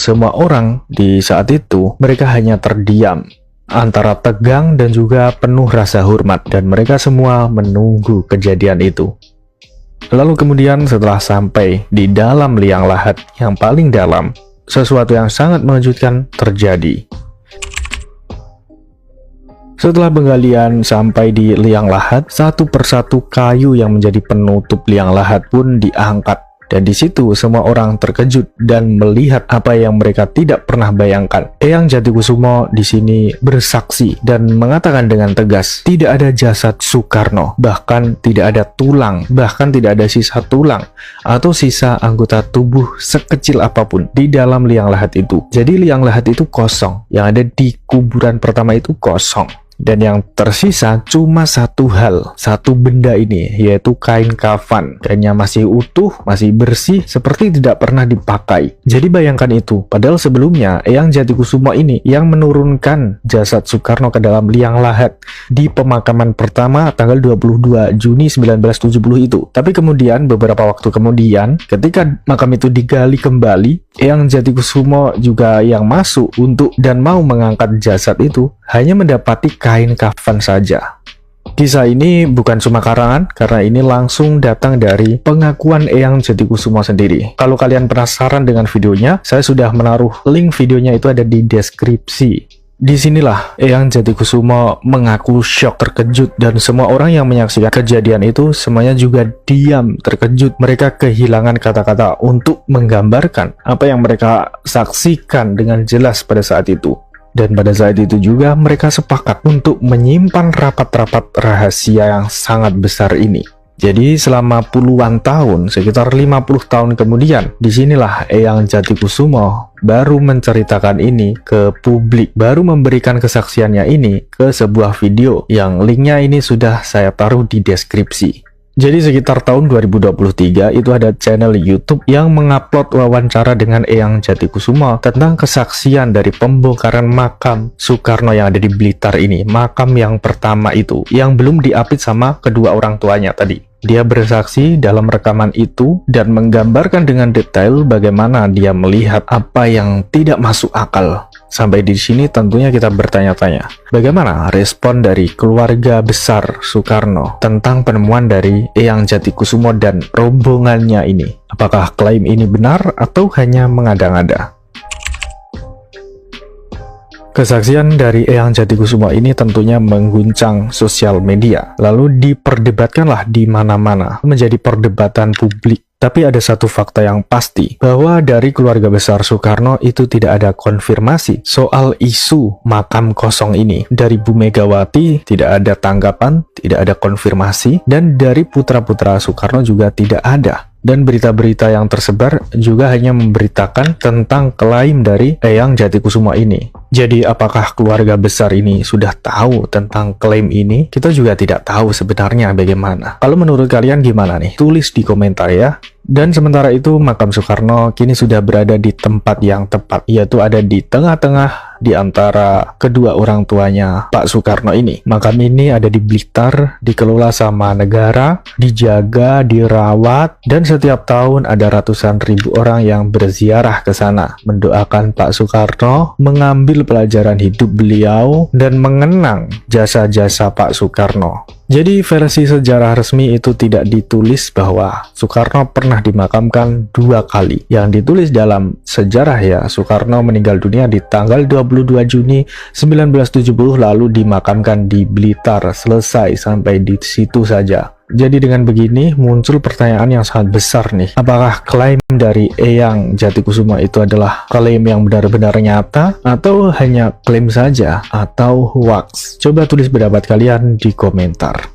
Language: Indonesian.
Semua orang di saat itu, mereka hanya terdiam, antara tegang dan juga penuh rasa hormat, dan mereka semua menunggu kejadian itu. Lalu kemudian setelah sampai di dalam liang lahat yang paling dalam, sesuatu yang sangat mengejutkan terjadi. Setelah penggalian sampai di liang lahat, satu persatu kayu yang menjadi penutup liang lahat pun diangkat. Dan di situ semua orang terkejut dan melihat apa yang mereka tidak pernah bayangkan. Eyang Jatikusumo di sini bersaksi dan mengatakan dengan tegas, tidak ada jasad Soekarno, bahkan tidak ada tulang, bahkan tidak ada sisa tulang atau sisa anggota tubuh sekecil apapun di dalam liang lahat itu. Jadi liang lahat itu kosong, yang ada di kuburan pertama itu kosong. Dan yang tersisa cuma satu hal, satu benda ini, yaitu kain kafan. Kainnya masih utuh, masih bersih, seperti tidak pernah dipakai. Jadi bayangkan itu, padahal sebelumnya Eyang Jatikusumo ini yang menurunkan jasad Soekarno ke dalam liang lahat di pemakaman pertama tanggal 22 Juni 1970 itu. Tapi kemudian beberapa waktu kemudian, ketika makam itu digali kembali, Eyang Jatikusumo juga yang masuk untuk dan mau mengangkat jasad itu hanya mendapati kain kafan saja. Kisah ini bukan cuma karangan, karena ini langsung datang dari pengakuan Eyang Jatikusumo sendiri. Kalau kalian penasaran dengan videonya, saya sudah menaruh link videonya, itu ada di deskripsi. Disinilah Eyang Jatikusumo mengaku syok, terkejut, dan semua orang yang menyaksikan kejadian itu semuanya juga diam, terkejut. Mereka kehilangan kata-kata untuk menggambarkan apa yang mereka saksikan dengan jelas pada saat itu. Dan pada saat itu juga mereka sepakat untuk menyimpan rapat-rapat rahasia yang sangat besar ini. Jadi selama puluhan tahun, sekitar 50 tahun kemudian, disinilah Eyang Jatikusumo baru menceritakan ini ke publik, baru memberikan kesaksiannya ini ke sebuah video yang linknya ini sudah saya taruh di deskripsi. Jadi sekitar tahun 2023 itu ada channel YouTube yang mengupload wawancara dengan Eyang Jatikusumo tentang kesaksian dari pembongkaran makam Soekarno yang ada di Blitar ini, makam yang pertama itu, yang belum diapit sama kedua orang tuanya tadi. Dia bersaksi dalam rekaman itu dan menggambarkan dengan detail bagaimana dia melihat apa yang tidak masuk akal. Sampai di sini tentunya kita bertanya-tanya, bagaimana respon dari keluarga besar Soekarno tentang penemuan dari Eyang Jatikusumo dan rombongannya ini? Apakah klaim ini benar atau hanya mengada-ngada? Kesaksian dari Eyang Jatikusumo ini tentunya mengguncang sosial media, lalu diperdebatkanlah di mana-mana, menjadi perdebatan publik. Tapi ada satu fakta yang pasti, bahwa dari keluarga besar Soekarno itu tidak ada konfirmasi soal isu makam kosong ini. Dari Bu Megawati tidak ada tanggapan, tidak ada konfirmasi, dan dari putra-putra Soekarno juga tidak ada. Dan berita-berita yang tersebar juga hanya memberitakan tentang klaim dari Eyang Jatikusumo ini. Jadi apakah keluarga besar ini sudah tahu tentang klaim ini? Kita juga tidak tahu sebenarnya bagaimana. Kalau menurut kalian gimana nih? Tulis di komentar ya. Dan sementara itu makam Soekarno kini sudah berada di tempat yang tepat, yaitu ada di tengah-tengah di antara kedua orang tuanya Pak Soekarno ini. Makam ini ada di Blitar, dikelola sama negara, dijaga, dirawat, dan setiap tahun ada ratusan ribu orang yang berziarah ke sana, mendoakan Pak Soekarno, mengambil pelajaran hidup beliau, dan mengenang jasa-jasa Pak Soekarno. Jadi versi sejarah resmi itu tidak ditulis bahwa Soekarno pernah dimakamkan 2 kali. Yang ditulis dalam sejarah ya, Soekarno meninggal dunia di tanggal 22 Juni 1970 lalu dimakamkan di Blitar, selesai sampai di situ saja. Jadi dengan begini muncul pertanyaan yang sangat besar nih. Apakah klaim dari Eyang Jatikusumo itu adalah klaim yang benar-benar nyata atau hanya klaim saja atau hoax? Coba tulis pendapat kalian di komentar.